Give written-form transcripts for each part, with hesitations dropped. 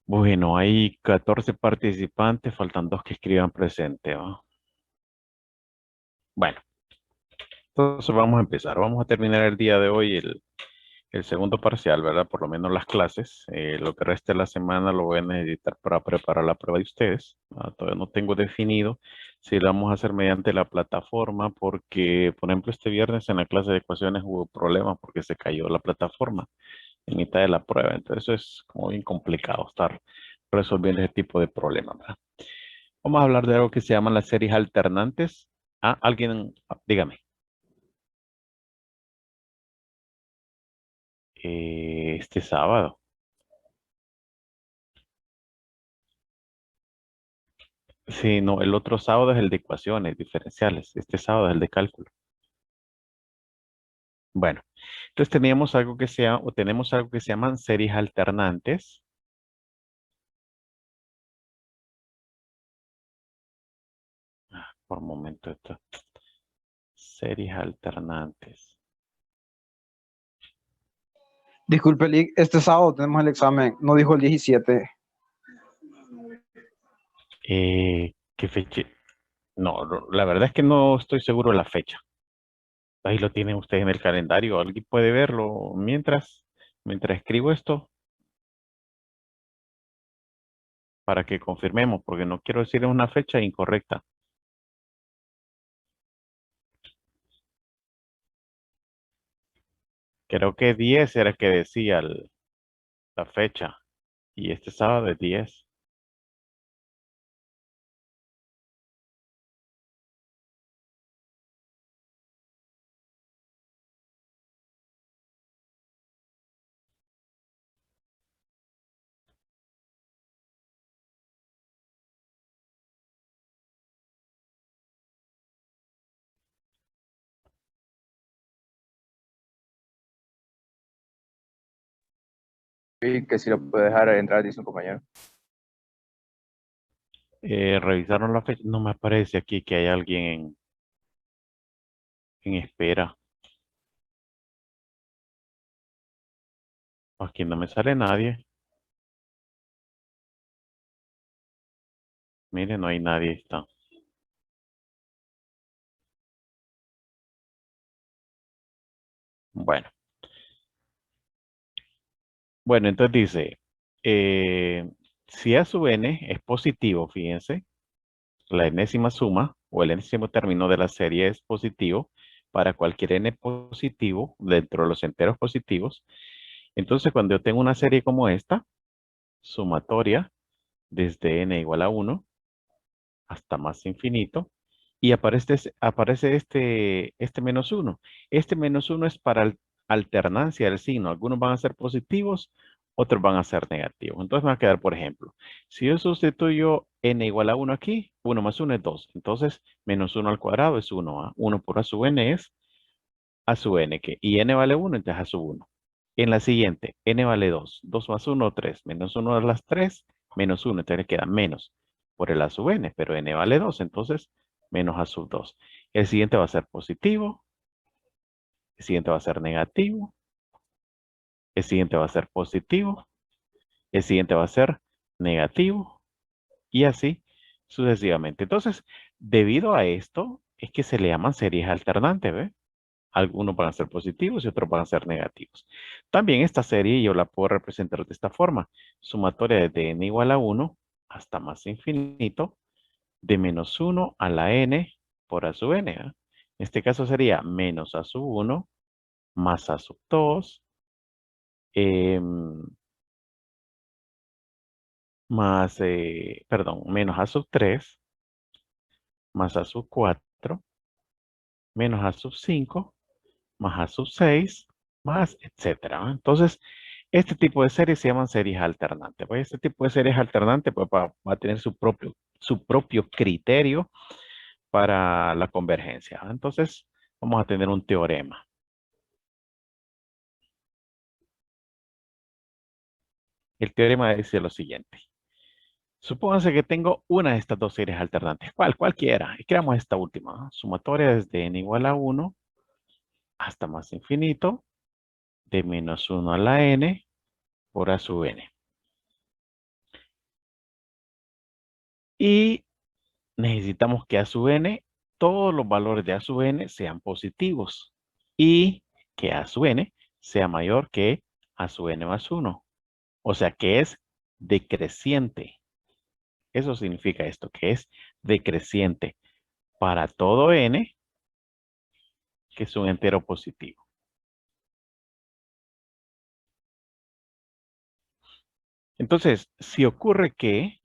Bueno, hay 14 participantes, faltan dos que escriban presente, ¿va? Bueno, entonces vamos a empezar. Vamos a terminar el día de hoy el segundo parcial, ¿verdad? Por lo menos las clases. Lo que resta de la semana lo voy a necesitar para preparar la prueba de ustedes. Todavía no tengo definido si lo vamos a hacer mediante la plataforma porque, por ejemplo, este viernes en la clase de ecuaciones hubo problemas porque se cayó la plataforma en mitad de la prueba. Entonces eso es como bien complicado estar resolviendo ese tipo de problemas, ¿verdad? Vamos a hablar de algo que se llaman las series alternantes. Ah, alguien, dígame. Este sábado. Sí, no, el otro sábado es el de ecuaciones diferenciales. Este sábado es el de cálculo. Bueno, entonces teníamos algo que sea, o tenemos algo que se llaman series alternantes. Por un momento, esto. Series alternantes. Disculpe, Lick, este sábado tenemos el examen, no dijo el 17. ¿Qué fecha? No, la verdad es que no estoy seguro de la fecha. Ahí lo tienen ustedes en el calendario. ¿Alguien puede verlo mientras escribo esto? Para que confirmemos, porque no quiero decir una fecha incorrecta. Creo que 10 era que decía la fecha. Y este sábado es 10. Y que si lo puede dejar entrar, dice un compañero. Revisaron la fecha. No me aparece aquí que hay alguien en espera. Aquí no me sale nadie. Mire, no hay nadie. Está. Bueno. Bueno, entonces dice, eh, si a sub n es positivo, fíjense, la enésima suma o el enésimo término de la serie es positivo para cualquier n positivo dentro de los enteros positivos. Entonces, cuando yo tengo una serie como esta, sumatoria desde n igual a 1 hasta más infinito, y aparece este menos uno. Este menos uno es para alternancia del signo. Algunos van a ser positivos, otros van a ser negativos. Entonces me va a quedar, por ejemplo, si yo sustituyo n igual a 1 aquí, 1 más 1 es 2. Entonces, menos 1 al cuadrado es 1. 1 por a sub n es a sub n, y n vale 1, entonces a sub 1. En la siguiente, n vale 2. 2 más 1, 3. Menos 1 a las 3, menos 1. Entonces le queda menos por el a sub n, pero n vale 2, entonces menos a sub 2. El siguiente va a ser positivo, el siguiente va a ser negativo, el siguiente va a ser positivo, el siguiente va a ser negativo y así sucesivamente. Entonces, debido a esto, es que se le llaman series alternantes, ¿ve? Algunos van a ser positivos y otros van a ser negativos. También esta serie yo la puedo representar de esta forma. Sumatoria desde n igual a 1 hasta más infinito, de menos 1 a la n por a sub n. En este caso sería menos a sub 1 más a sub 2 menos a sub 3 más a sub 4 menos a sub 5 más a sub 6 más etcétera, ¿no? Entonces, este tipo de series se llaman series alternantes. Pues este tipo de series alternantes pues, va a tener su propio criterio para la convergencia. Entonces, vamos a tener un teorema. El teorema dice lo siguiente. Supónganse que tengo una de estas dos series alternantes. ¿Cuál? Cualquiera. Y creamos esta última, ¿no? Sumatoria desde n igual a 1 hasta más infinito, de menos 1 a la n por a sub n. Y necesitamos que a sub n, todos los valores de a sub n sean positivos. Y que a sub n sea mayor que a sub n más 1. O sea que es decreciente. Eso significa esto, que es decreciente para todo n que es un entero positivo. Entonces, si ocurre que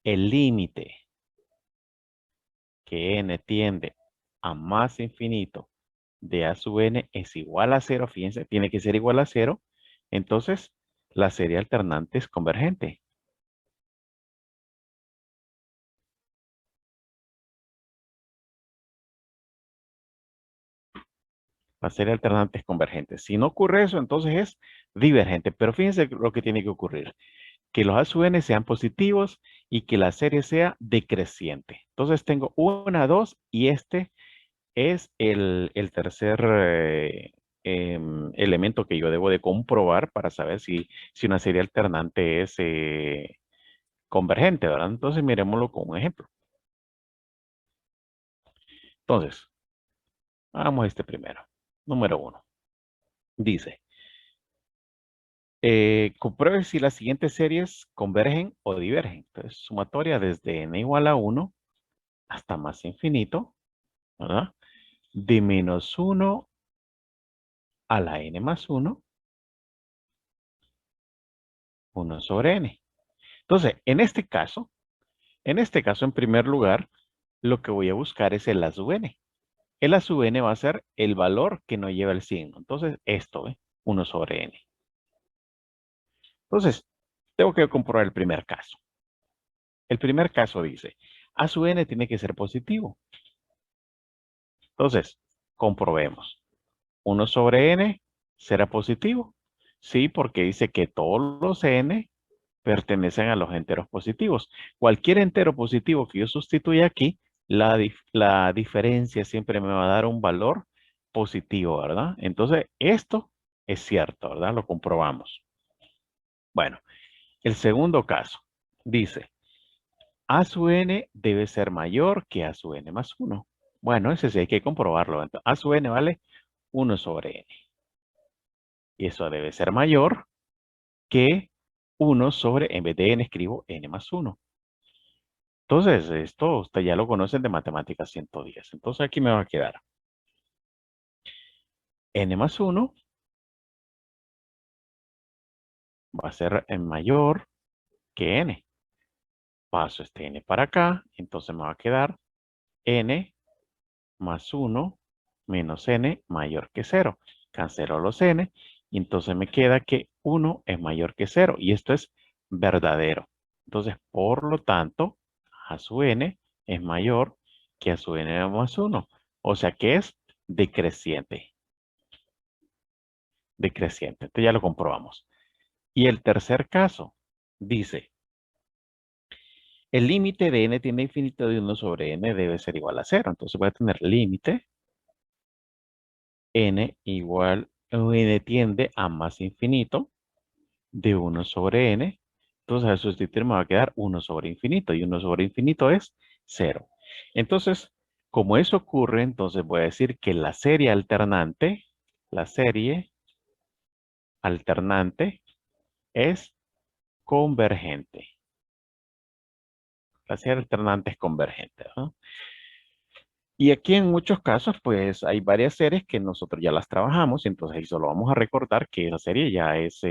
el límite que n tiende a más infinito de a sub n es igual a 0, fíjense, tiene que ser igual a 0, entonces la serie alternante es convergente. La serie alternante es convergente. Si no ocurre eso, entonces es divergente. Pero fíjense lo que tiene que ocurrir. Que los a sub n sean positivos y que la serie sea decreciente. Entonces tengo 1, 2 y este es el tercer elemento que yo debo de comprobar para saber si una serie alternante es convergente, ¿verdad? Entonces miremoslo con un ejemplo. Entonces, hagamos este primero. Número 1. Dice, compruebe si las siguientes series convergen o divergen. Entonces, sumatoria desde n igual a 1 hasta más infinito, ¿verdad? De menos 1 a la n más 1, 1 sobre n. Entonces, en este caso, en primer lugar, lo que voy a buscar es el a sub n. El a sub n va a ser el valor que no lleva el signo. Entonces, esto, 1 sobre n. Entonces, tengo que comprobar el primer caso. El primer caso dice, a sub n tiene que ser positivo. Entonces, comprobemos. 1 sobre n será positivo. Sí, porque dice que todos los n pertenecen a los enteros positivos. Cualquier entero positivo que yo sustituya aquí, la diferencia siempre me va a dar un valor positivo, ¿verdad? Entonces, esto es cierto, ¿verdad? Lo comprobamos. Bueno, el segundo caso dice, a sub n debe ser mayor que a sub n más 1. Bueno, ese sí hay que comprobarlo. Entonces, a sub n vale 1 sobre n. Y eso debe ser mayor que 1 sobre, en vez de n escribo n más 1. Entonces, esto usted ya lo conocen de matemáticas 110. Entonces aquí me va a quedar n más 1 va a ser mayor que n. Paso este n para acá, entonces me va a quedar n más 1 menos n mayor que 0. Cancelo los n y entonces me queda que 1 es mayor que 0 y esto es verdadero. Entonces, por lo tanto, a sub n es mayor que a sub n más 1. O sea que es decreciente. Decreciente. Entonces ya lo comprobamos. Y el tercer caso dice, el límite de n tiende a infinito de 1 sobre n debe ser igual a 0. Entonces voy a tener límite n igual, n tiende a más infinito de 1 sobre n. Entonces al sustituir me va a quedar 1 sobre infinito y 1 sobre infinito es 0. Entonces, como eso ocurre, entonces voy a decir que la serie alternante es convergente. La serie alternante es convergente, ¿no? Y aquí en muchos casos, pues hay varias series que nosotros ya las trabajamos, y entonces ahí solo vamos a recordar que esa serie ya es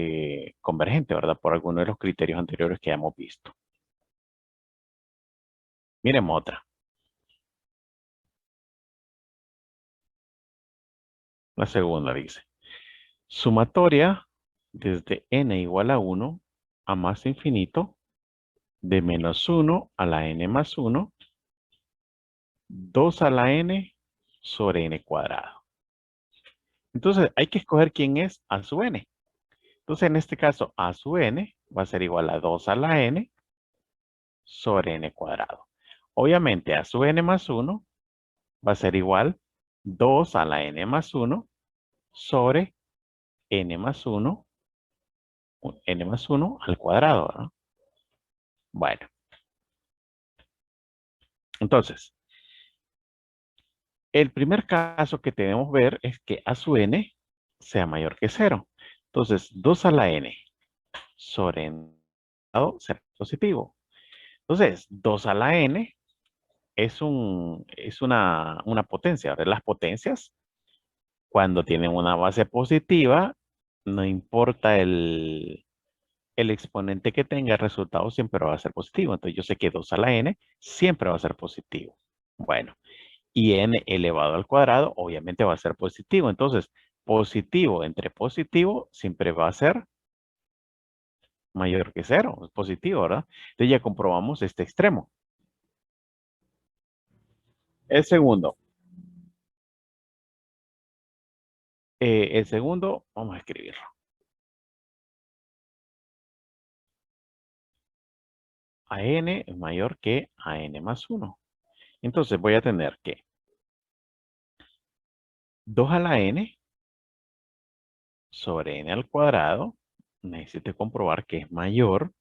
convergente, ¿verdad? Por alguno de los criterios anteriores que ya hemos visto. Miremos otra. La segunda dice, sumatoria desde n igual a 1 a más infinito de menos 1 a la n más 1, 2 a la n sobre n cuadrado. Entonces hay que escoger quién es a sub n. Entonces en este caso a sub n va a ser igual a 2 a la n sobre n cuadrado. Obviamente a sub n más 1 va a ser igual 2 a la n más 1 sobre n más 1 un n más 1 al cuadrado, ¿verdad? Bueno, entonces, el primer caso que debemos ver es que a sub n sea mayor que 0. Entonces, 2 a la n sobre n será positivo. Entonces, 2 a la n es una potencia. Ahora, las potencias, cuando tienen una base positiva, no importa el exponente que tenga, el resultado siempre va a ser positivo. Entonces, yo sé que 2 a la n siempre va a ser positivo. Bueno, y n elevado al cuadrado obviamente va a ser positivo. Entonces, positivo entre positivo siempre va a ser mayor que 0. Es positivo, ¿verdad? Entonces ya comprobamos este extremo. El segundo, vamos a escribirlo. A n es mayor que a n más 1. Entonces voy a tener que 2 a la n sobre n al cuadrado, necesito comprobar que es mayor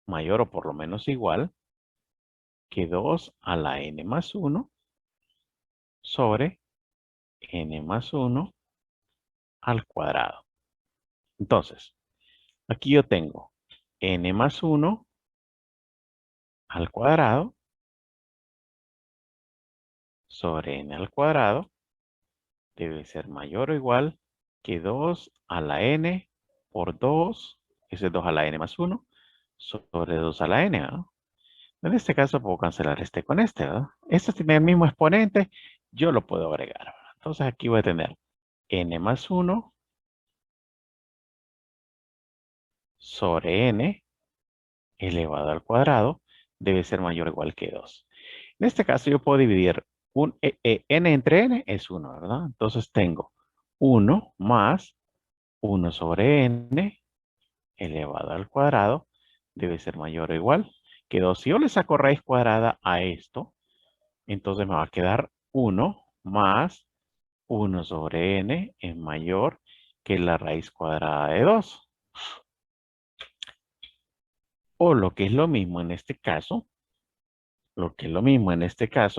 o por lo menos igual que 2 a la n más 1 sobre n más 1 al cuadrado. Entonces, aquí yo tengo n más 1 al cuadrado sobre n al cuadrado debe ser mayor o igual que 2 a la n por 2, ese es 2 a la n más 1, sobre 2 a la n, ¿verdad? En este caso puedo cancelar este con este, ¿verdad? Este tiene el mismo exponente, yo lo puedo agregar, ¿verdad? Entonces aquí voy a tener n más 1 sobre n elevado al cuadrado debe ser mayor o igual que 2. En este caso yo puedo dividir n entre n es 1, ¿verdad? Entonces tengo 1 más 1 sobre n elevado al cuadrado debe ser mayor o igual que 2. Si yo le saco raíz cuadrada a esto, entonces me va a quedar 1 más 1 sobre n es mayor que la raíz cuadrada de 2. O lo que es lo mismo en este caso,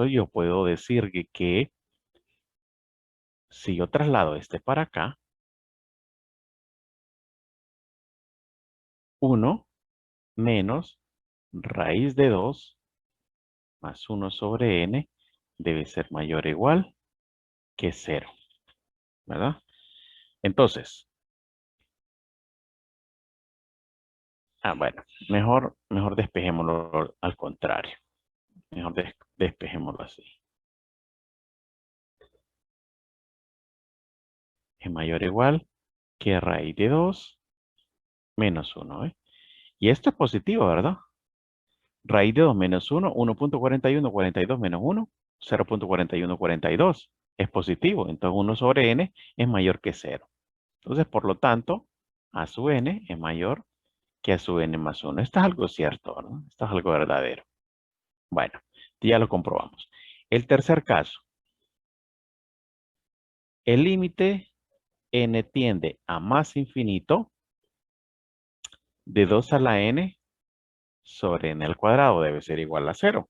yo puedo decir que si yo traslado este para acá, 1 menos raíz de 2 más 1 sobre n debe ser mayor o igual que 0, ¿verdad? Entonces, bueno, mejor despejémoslo al contrario. Mejor despejémoslo así. Es mayor o igual que raíz de 2 menos 1, ¿eh? Y esto es positivo, ¿verdad? Raíz de 2 menos 1, 1.4142 menos 1, 0.4142. Es positivo, entonces 1 sobre n es mayor que 0. Entonces, por lo tanto, a sub n es mayor que a sub n más 1. Esto es algo cierto, ¿verdad? Esto es algo verdadero. Bueno, ya lo comprobamos. El tercer caso. El límite n tiende a más infinito de 2 a la n sobre n al cuadrado debe ser igual a 0.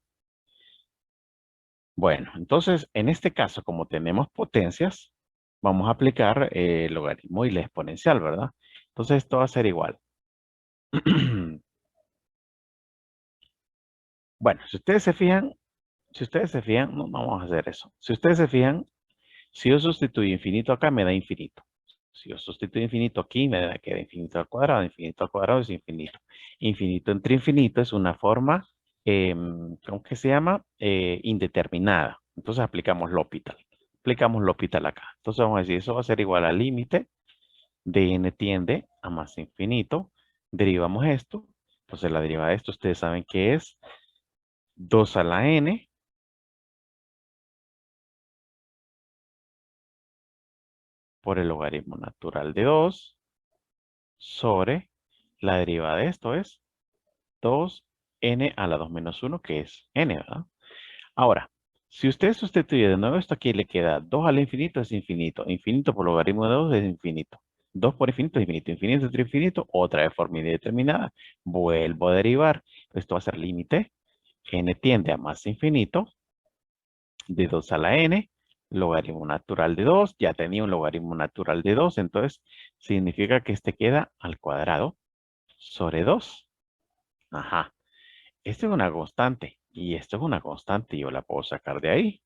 Bueno, entonces, en este caso, como tenemos potencias, vamos a aplicar el logaritmo y la exponencial, ¿verdad? Entonces, esto va a ser igual. Bueno, si ustedes se fijan, no vamos a hacer eso. Si ustedes se fijan, si yo sustituyo infinito acá, me da infinito. Si yo sustituyo infinito aquí, queda infinito al cuadrado es infinito. Infinito entre infinito es una forma, ¿cómo que se llama? Indeterminada. Entonces aplicamos L'Hopital. Aplicamos L'Hopital acá. Entonces vamos a decir, eso va a ser igual al límite de n tiende a más infinito. Derivamos esto. Entonces la derivada de esto, ustedes saben que es 2 a la n por el logaritmo natural de 2 sobre la derivada de esto es 2n a la 2 menos 1, que es n, ¿verdad? Ahora, si usted sustituye de nuevo esto aquí, le queda 2 al infinito es infinito. Infinito por logaritmo de 2 es infinito. 2 por infinito es infinito. Infinito entre infinito, otra vez forma indeterminada. Vuelvo a derivar. Esto va a ser límite. N tiende a más infinito. De 2 a la n. Logaritmo natural de 2. Ya tenía un logaritmo natural de 2. Entonces, significa que este queda al cuadrado sobre 2. Ajá. Esto es una constante. Y esto es una constante. Yo la puedo sacar de ahí.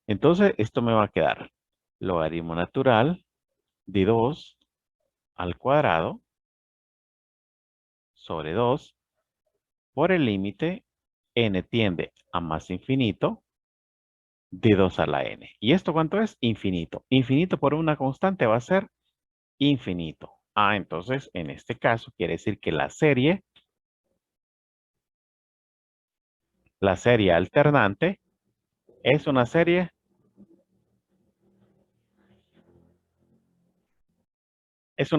Entonces, esto me va a quedar logaritmo natural de 2 al cuadrado sobre 2 por el límite n tiende a más infinito de 2 a la n. ¿Y esto cuánto es? Infinito. Infinito por una constante va a ser infinito. Ah, entonces en este caso quiere decir que la serie alternante es una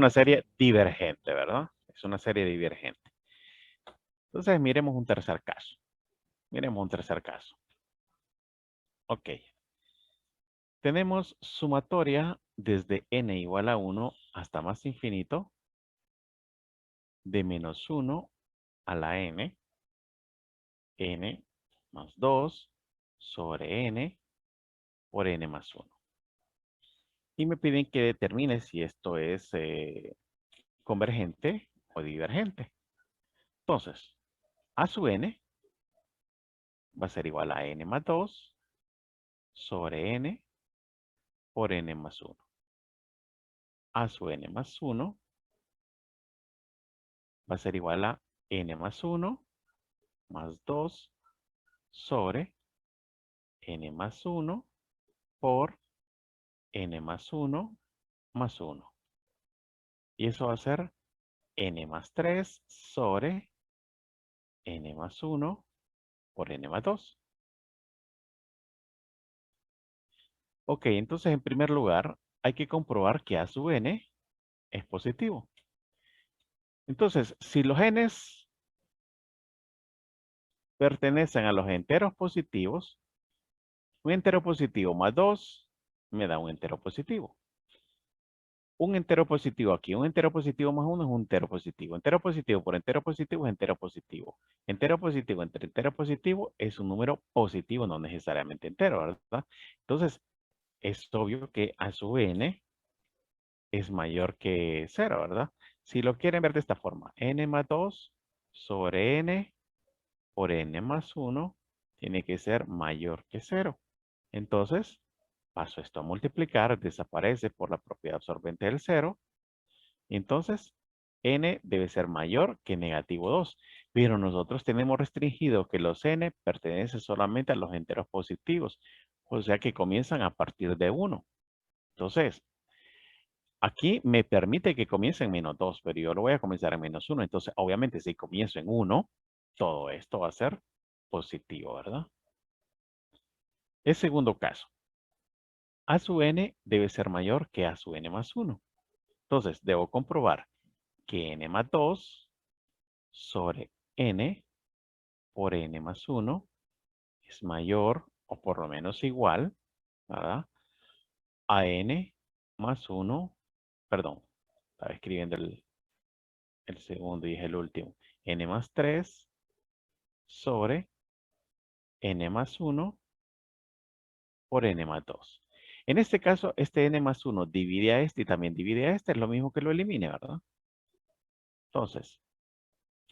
serie divergente, ¿verdad? Es una serie divergente. Entonces miremos un tercer caso. Miremos un tercer caso. Ok. Tenemos sumatoria desde n igual a 1 hasta más infinito de menos 1 a la n más 2 sobre n por n más 1. Y me piden que determine si esto es convergente o divergente. Entonces, a sub n va a ser igual a n más 2 sobre n por n más 1. A sub n más 1 va a ser igual a n más 1 más 2 sobre n más 1 por n más 1 más 1. Y eso va a ser n más 3 sobre n más 1 por n más 2. Ok, entonces en primer lugar hay que comprobar que a sub n es positivo. Entonces, si los n's pertenecen a los enteros positivos, un entero positivo más 2 me da un entero positivo. Un entero positivo aquí, un entero positivo más 1 es un entero positivo. Entero positivo por entero positivo es entero positivo. Entero positivo entre entero positivo es un número positivo, no necesariamente entero, ¿verdad? Entonces, es obvio que a sub n es mayor que 0, ¿verdad? Si lo quieren ver de esta forma, n más 2 sobre n por n más 1 tiene que ser mayor que 0. Entonces, paso esto a multiplicar, desaparece por la propiedad absorbente del 0. Entonces, n debe ser mayor que negativo 2. Pero nosotros tenemos restringido que los n pertenecen solamente a los enteros positivos. O sea que comienzan a partir de 1. Entonces, aquí me permite que comience en menos 2, pero yo lo voy a comenzar en menos 1. Entonces, obviamente, si comienzo en 1, todo esto va a ser positivo, ¿verdad? El segundo caso. A sub n debe ser mayor que a sub n más 1. Entonces, debo comprobar que n más 2 sobre n por n más 1 es mayor o por lo menos igual, ¿verdad? A n más 1, perdón, estaba escribiendo el segundo y es el último. N más 3 sobre n más 1 por n más 2. En este caso, este n más 1 divide a este y también divide a este. Es lo mismo que lo elimine, ¿verdad? Entonces,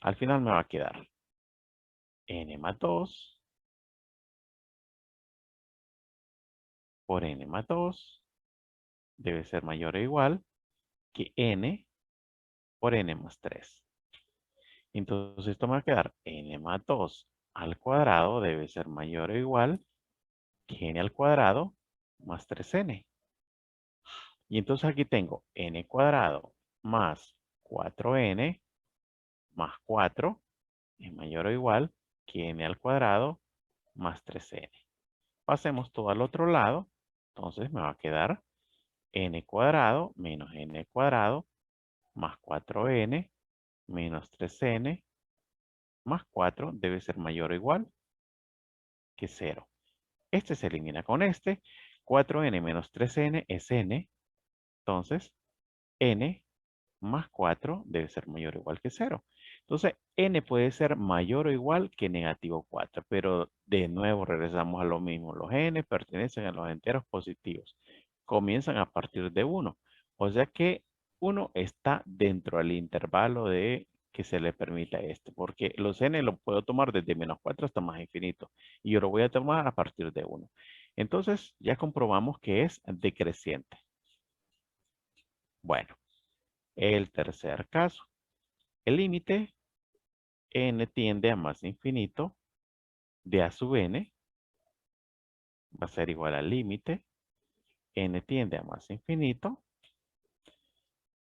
al final me va a quedar n más 2 por n más 2 debe ser mayor o igual que n por n más 3. Entonces, esto me va a quedar n más 2 al cuadrado debe ser mayor o igual que n al cuadrado más 3n. Y entonces aquí tengo n cuadrado más 4n más 4 es mayor o igual que n al cuadrado más 3n. Pasemos todo al otro lado. Entonces me va a quedar n cuadrado menos n cuadrado más 4n menos 3n más 4 debe ser mayor o igual que 0. Este se elimina con este. 4n menos 3n es n. Entonces, n más 4 debe ser mayor o igual que 0. Entonces, n puede ser mayor o igual que negativo 4, pero de nuevo regresamos a lo mismo. Los n pertenecen a los enteros positivos. Comienzan a partir de 1. O sea que 1 está dentro del intervalo de que se le permita porque los n lo puedo tomar desde menos 4 hasta más infinito. Y yo lo voy a tomar a partir de 1. Entonces, ya comprobamos que es decreciente. Bueno, el tercer caso. El límite n tiende a más infinito de a sub n va a ser igual al límite n tiende a más infinito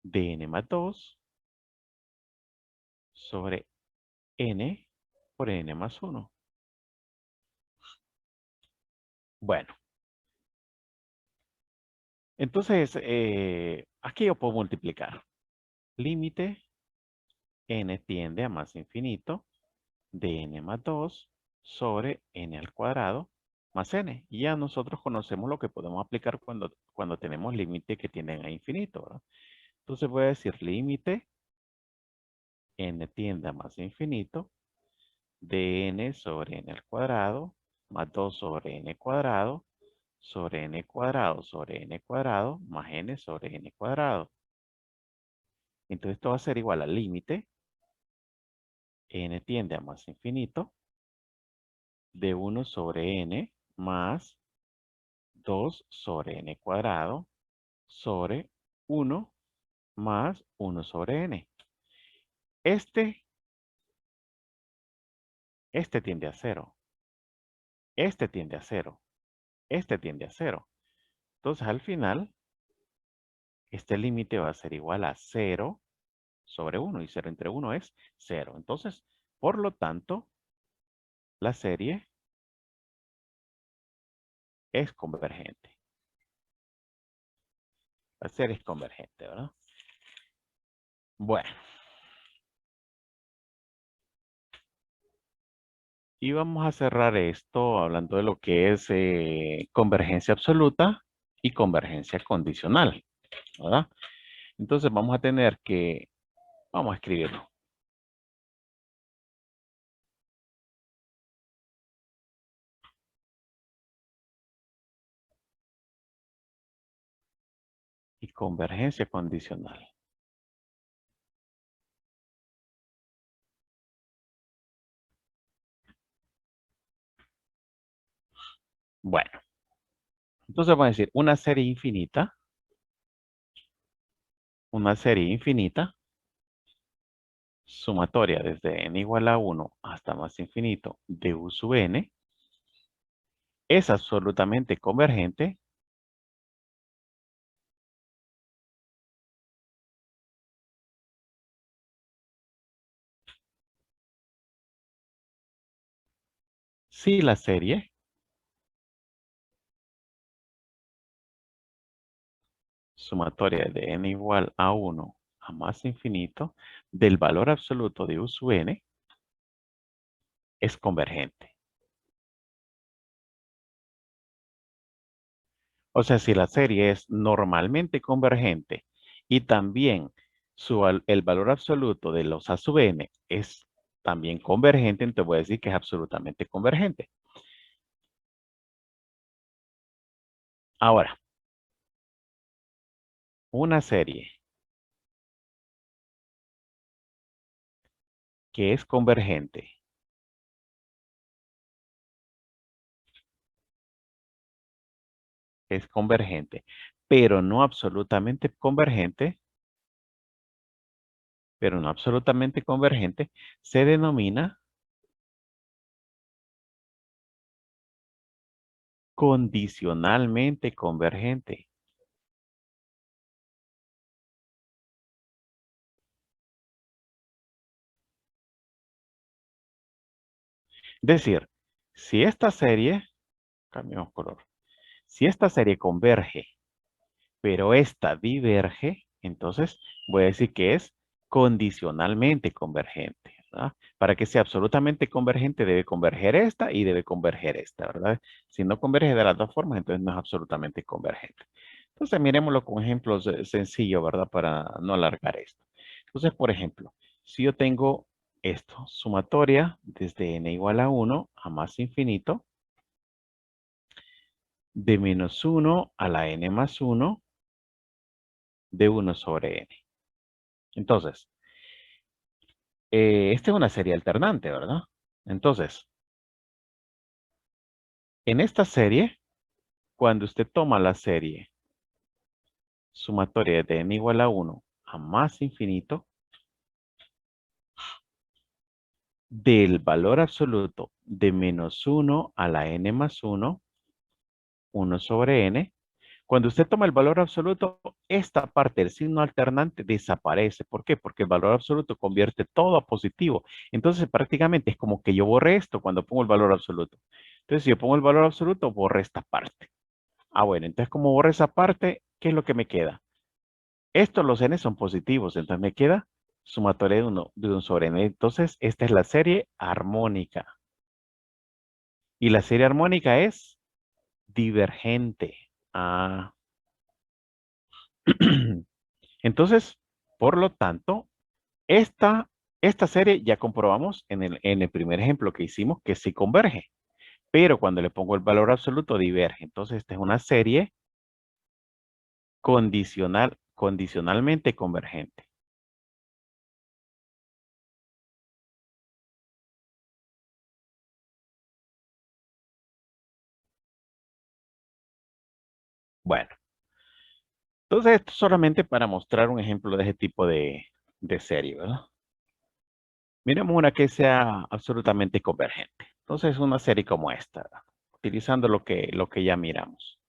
de n más 2 sobre n por n más 1. Bueno, entonces aquí yo puedo multiplicar. Límite n tiende a más infinito de n más 2 sobre n al cuadrado más n. Y ya nosotros conocemos lo que podemos aplicar cuando tenemos límite que tienden a infinito, ¿verdad? Entonces voy a decir límite n tiende a más infinito de n sobre n al cuadrado más 2 sobre n cuadrado sobre n cuadrado sobre n cuadrado más n sobre n cuadrado. Entonces esto va a ser igual al límite n tiende a más infinito de 1 sobre n más 2 sobre n cuadrado sobre 1 más 1 sobre n. Este tiende a 0. Este tiende a 0. Este tiende a 0. Entonces al final, este límite va a ser igual a 0 sobre 1. Y 0 entre 1 es 0. Entonces, por lo tanto, la serie es convergente. La serie es convergente, ¿verdad? Bueno. Y vamos a cerrar esto hablando de lo que es convergencia absoluta y convergencia condicional, ¿verdad? Entonces vamos a tener que, vamos a escribirlo. Y convergencia condicional. Bueno, entonces vamos a decir una serie infinita sumatoria desde n igual a 1 hasta más infinito de u sub n es absolutamente convergente si la serie sumatoria de n igual a 1 a más infinito del valor absoluto de u sub n es convergente. O sea, si la serie es normalmente convergente y también el valor absoluto de los a sub n es también convergente, entonces voy a decir que es absolutamente convergente. Ahora, una serie que es convergente pero no absolutamente convergente, se denomina condicionalmente convergente. Es decir, si esta serie, cambiamos color, si esta serie converge, pero esta diverge, entonces voy a decir que es condicionalmente convergente, ¿verdad? Para que sea absolutamente convergente debe converger esta y debe converger esta, ¿verdad? Si no converge de las dos formas, entonces no es absolutamente convergente. Entonces, miremoslo con ejemplos sencillos, ¿verdad? Para no alargar esto. Entonces, por ejemplo, si yo tengo esto, sumatoria desde n igual a 1 a más infinito, de menos 1 a la n más 1, de 1 sobre n. Entonces, esta es una serie alternante, ¿verdad? Entonces, en esta serie, cuando usted toma la serie sumatoria de n igual a 1 a más infinito, del valor absoluto de menos 1 a la n más 1, 1 sobre n. Cuando usted toma el valor absoluto, esta parte del signo alternante desaparece. ¿Por qué? Porque el valor absoluto convierte todo a positivo. Entonces, prácticamente es como que yo borré esto cuando pongo el valor absoluto. Entonces, si yo pongo el valor absoluto, borré esta parte. Ah, bueno, entonces como borré esa parte, ¿qué es lo que me queda? Estos, los n son positivos, entonces me queda sumatoria de 1 sobre n. Entonces, esta es la serie armónica. Y la serie armónica es divergente. Ah. Entonces, por lo tanto, esta serie ya comprobamos en el primer ejemplo que hicimos que sí converge. Pero cuando le pongo el valor absoluto, diverge. Entonces, esta es una serie condicionalmente convergente. Bueno, entonces esto solamente para mostrar un ejemplo de ese tipo de serie, ¿verdad? Miremos una que sea absolutamente convergente. Entonces, una serie como esta, ¿verdad? Utilizando lo que ya miramos.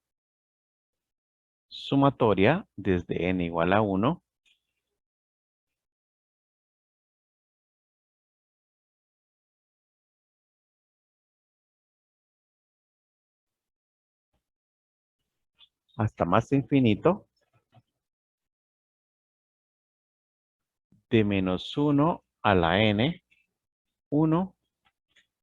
Sumatoria desde n igual a 1 hasta más infinito de menos 1 a la n, 1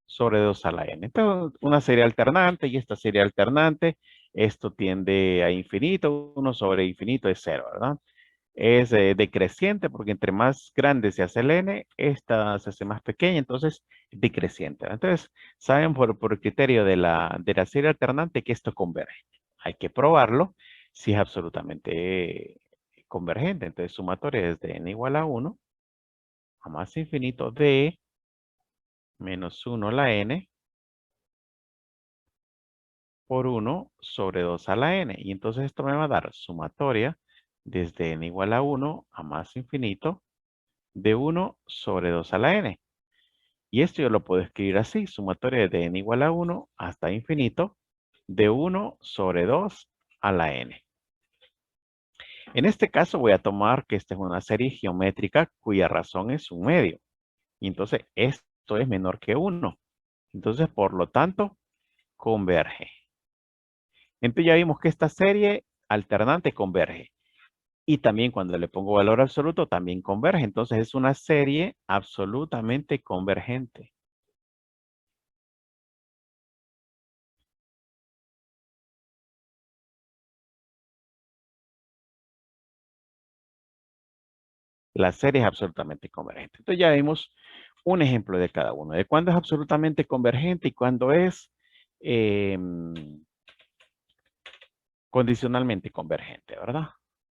sobre 2 a la n. Entonces, una serie alternante y esta serie alternante, esto tiende a infinito, 1 sobre infinito es 0, ¿verdad? Es decreciente porque entre más grande se hace el n, esta se hace más pequeña, entonces decreciente. Entonces, saben por criterio de la serie alternante que esto converge. Hay que probarlo si es absolutamente convergente. Entonces, sumatoria es de n igual a 1 a más infinito de menos 1 a la n por 1 sobre 2 a la n. Y entonces esto me va a dar sumatoria desde n igual a 1 a más infinito de 1 sobre 2 a la n. Y esto yo lo puedo escribir así, sumatoria de n igual a 1 hasta infinito de 1 sobre 2 a la n. En este caso voy a tomar que esta es una serie geométrica cuya razón es un medio. Y entonces esto es menor que 1. Entonces, por lo tanto, converge. Entonces ya vimos que esta serie alternante converge. Y también cuando le pongo valor absoluto, también converge. Entonces es una serie absolutamente convergente. La serie es absolutamente convergente. Entonces ya vimos un ejemplo de cada uno, de cuándo es absolutamente convergente y cuándo es condicionalmente convergente, ¿verdad?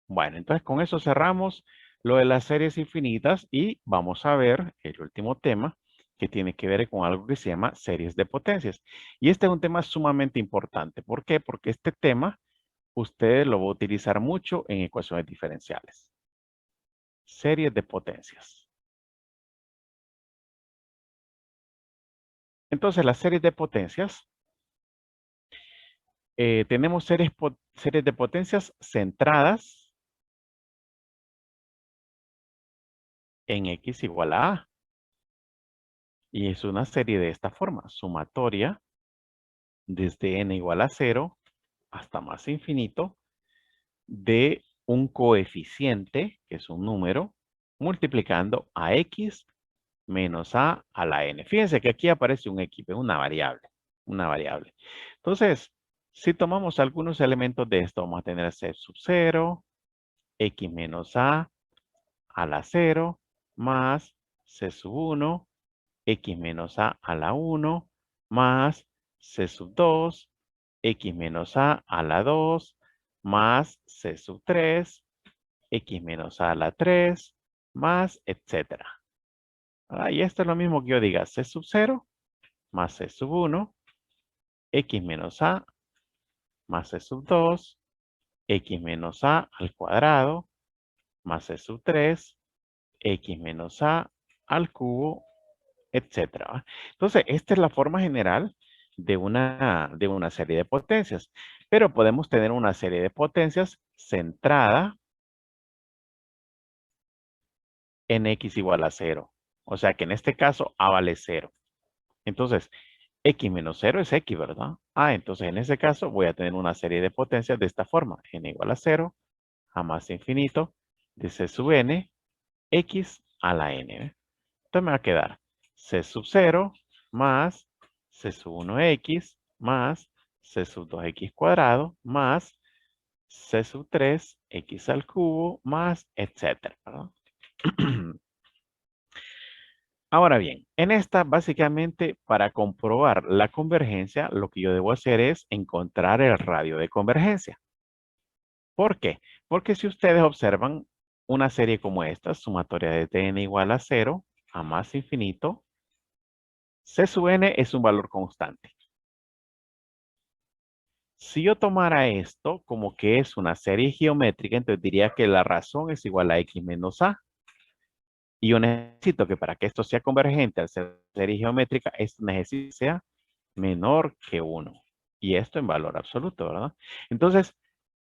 Bueno, entonces con eso cerramos lo de las series infinitas y vamos a ver el último tema que tiene que ver con algo que se llama series de potencias. Y este es un tema sumamente importante. ¿Por qué? Porque este tema usted lo va a utilizar mucho en ecuaciones diferenciales. Series de potencias. Entonces, las series de potencias, tenemos series de potencias centradas en x igual a a. Y es una serie de esta forma, sumatoria desde n igual a 0 hasta más infinito de un coeficiente, que es un número, multiplicando a x menos a la n. Fíjense que aquí aparece un x, es una variable, una variable. Entonces, Si tomamos algunos elementos de esto, vamos a tener c sub 0, x menos a la 0, más c sub 1, x menos a la 1, más c sub 2, x menos a la 2, más c sub 3, x menos a la 3, más, etcétera. Y esto es lo mismo que yo diga c sub 0 más c sub 1, x menos a más c sub 2, x menos a al cuadrado, más c sub 3, x menos a al cubo, etcétera. Entonces, esta es la forma general de una serie de potencias. Pero podemos tener una serie de potencias centrada en x igual a 0. O sea que en este caso a vale 0. Entonces, x menos 0 es x, ¿verdad? Entonces en ese caso voy a tener una serie de potencias de esta forma. N igual a 0, a más infinito, de c sub n, x a la n. Entonces me va a quedar c sub 0 más c sub 1x más c sub 2x cuadrado más c sub 3 x al cubo más etcétera, ¿verdad? Ahora bien, en esta básicamente para comprobar la convergencia, lo que yo debo hacer es encontrar el radio de convergencia. ¿Por qué? Porque si ustedes observan una serie como esta, sumatoria de Tn igual a 0 a más infinito, C sub n es un valor constante. Si yo tomara esto como que es una serie geométrica, entonces diría que la razón es igual a x menos a. Y yo necesito que para que esto sea convergente al ser serie geométrica, esto necesita que sea menor que 1. Y esto en valor absoluto, ¿verdad? Entonces,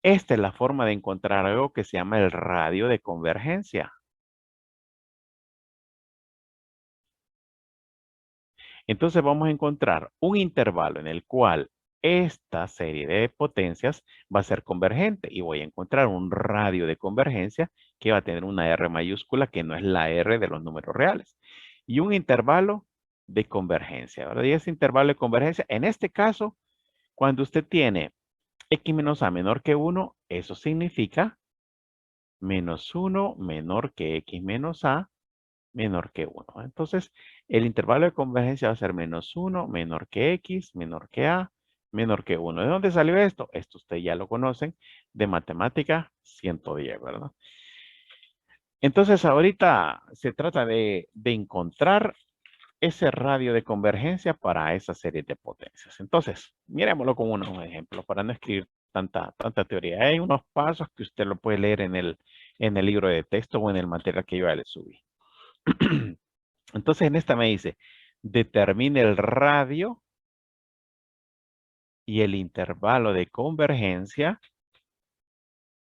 esta es la forma de encontrar algo que se llama el radio de convergencia. Entonces vamos a encontrar un intervalo en el cual esta serie de potencias va a ser convergente y voy a encontrar un radio de convergencia que va a tener una R mayúscula que no es la R de los números reales. Y un intervalo de convergencia, ¿verdad? Y ese intervalo de convergencia, en este caso, cuando usted tiene x menos a menor que 1, eso significa menos 1 menor que x menos a menor que 1. Entonces, el intervalo de convergencia va a ser menos 1 menor que x menor que a menor que 1. ¿De dónde salió esto? Esto ustedes ya lo conocen de matemática 110, ¿verdad? Entonces, ahorita se trata de encontrar ese radio de convergencia para esa serie de potencias. Entonces, miremoslo con unos ejemplos para no escribir tanta teoría. Hay unos pasos que usted lo puede leer en el libro de texto o en el material que yo ya le subí. Entonces, en esta me dice, determine el radio y el intervalo de convergencia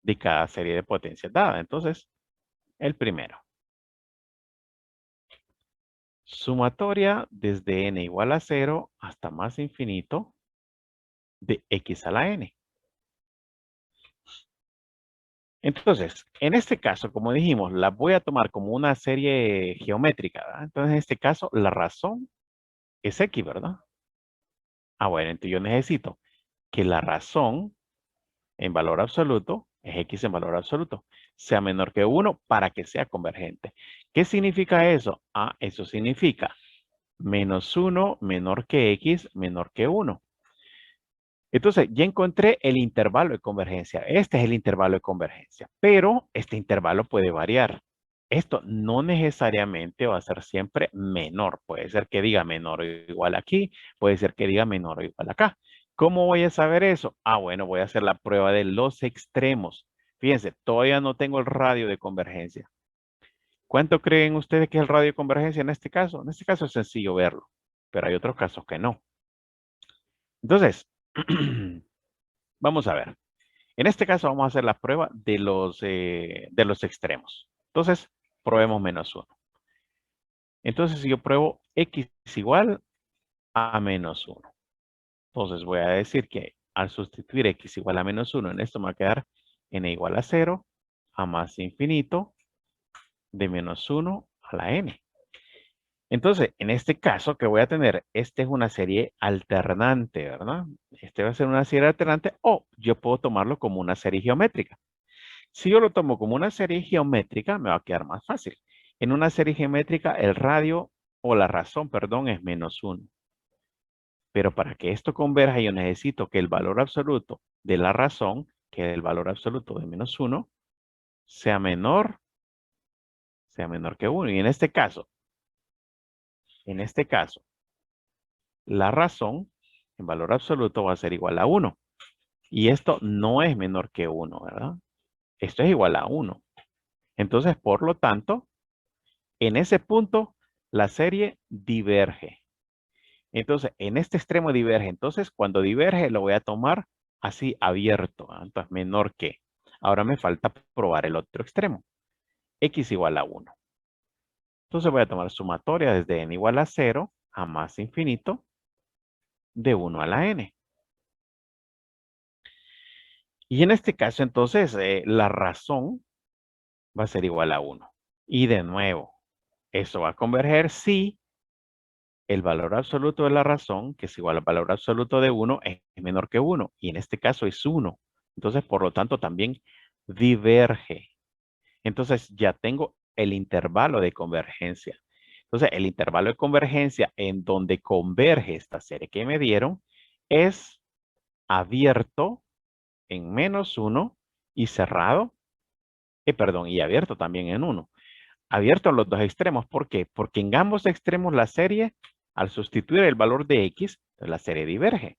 de cada serie de potencias dada. Entonces, el primero. Sumatoria desde n igual a 0 hasta más infinito de x a la n. Entonces, en este caso, como dijimos, la voy a tomar como una serie geométrica, ¿verdad? Entonces, en este caso, la razón es x, ¿verdad? Bueno, entonces yo necesito que la razón en valor absoluto es x en valor absoluto, sea menor que 1 para que sea convergente. ¿Qué significa eso? Eso significa menos 1 menor que x menor que 1. Entonces, ya encontré el intervalo de convergencia. Este es el intervalo de convergencia, pero este intervalo puede variar. Esto no necesariamente va a ser siempre menor. Puede ser que diga menor o igual aquí, puede ser que diga menor o igual acá. ¿Cómo voy a saber eso? Bueno, voy a hacer la prueba de los extremos. Fíjense, todavía no tengo el radio de convergencia. ¿Cuánto creen ustedes que es el radio de convergencia en este caso? En este caso es sencillo verlo, pero hay otros casos que no. Entonces, vamos a ver. En este caso vamos a hacer la prueba de los extremos. Entonces, probemos menos 1. Entonces, si yo pruebo x igual a menos 1. Entonces, voy a decir que al sustituir x igual a menos 1, en esto me va a quedar n igual a 0 a más infinito de menos 1 a la n. Entonces, en este caso que voy a tener, esta es una serie alternante, ¿verdad? Este va a ser una serie alternante o yo puedo tomarlo como una serie geométrica. Si yo lo tomo como una serie geométrica, me va a quedar más fácil. En una serie geométrica, el radio o la razón, perdón, es -1. Pero para que esto converja, yo necesito que el valor absoluto de la razón, que es el valor absoluto de -1, sea menor que 1. Y en este caso, la razón en valor absoluto va a ser igual a 1. Y esto no es menor que 1, ¿verdad? Esto es igual a 1. Entonces, por lo tanto, en ese punto, la serie diverge. Entonces, en este extremo diverge. Entonces, cuando diverge, lo voy a tomar así abierto, ¿verdad? Entonces, menor que. Ahora me falta probar el otro extremo. X igual a 1. Entonces, voy a tomar sumatoria desde n igual a 0 a más infinito de 1 a la n. Y en este caso, entonces, la razón va a ser igual a 1. Y de nuevo, eso va a converger si el valor absoluto de la razón, que es igual al valor absoluto de 1, es menor que 1. Y en este caso es 1. Entonces, por lo tanto, también diverge. Entonces, ya tengo el intervalo de convergencia. Entonces, el intervalo de convergencia en donde converge esta serie que me dieron es abierto en -1 y cerrado, y abierto también en 1. Abierto a los dos extremos. ¿Por qué? Porque en ambos extremos la serie, al sustituir el valor de X, la serie diverge.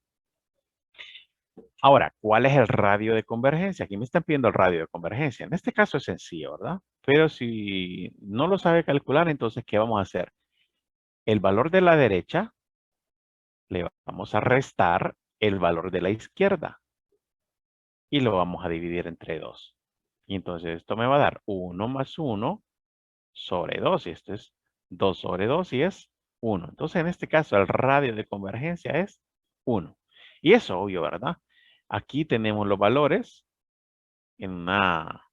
Ahora, ¿cuál es el radio de convergencia? Aquí me están pidiendo el radio de convergencia. En este caso es sencillo, ¿verdad? Pero si no lo sabe calcular, entonces, ¿qué vamos a hacer? El valor de la derecha le vamos a restar el valor de la izquierda. Y lo vamos a dividir entre 2. Y entonces esto me va a dar 1 más 1 sobre 2. Y esto es 2 sobre 2 y es 1. Entonces, en este caso, el radio de convergencia es 1. Y eso, obvio, ¿verdad? Aquí tenemos los valores en una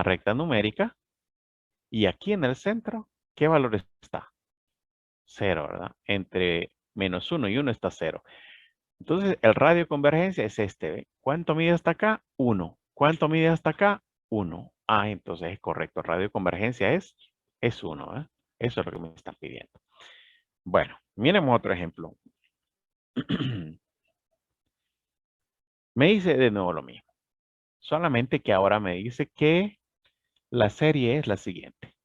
recta numérica. Y aquí en el centro, ¿qué valor está? 0, ¿verdad? Entre -1 y 1 está 0. Entonces, el radio de convergencia es este. ¿Ve? ¿Cuánto mide hasta acá? 1. ¿Cuánto mide hasta acá? 1. Ah, entonces es correcto. El radio de convergencia es 1. ¿Eh? Eso es lo que me están pidiendo. Bueno, miremos otro ejemplo. Me dice de nuevo lo mismo. Solamente que ahora me dice que la serie es la siguiente.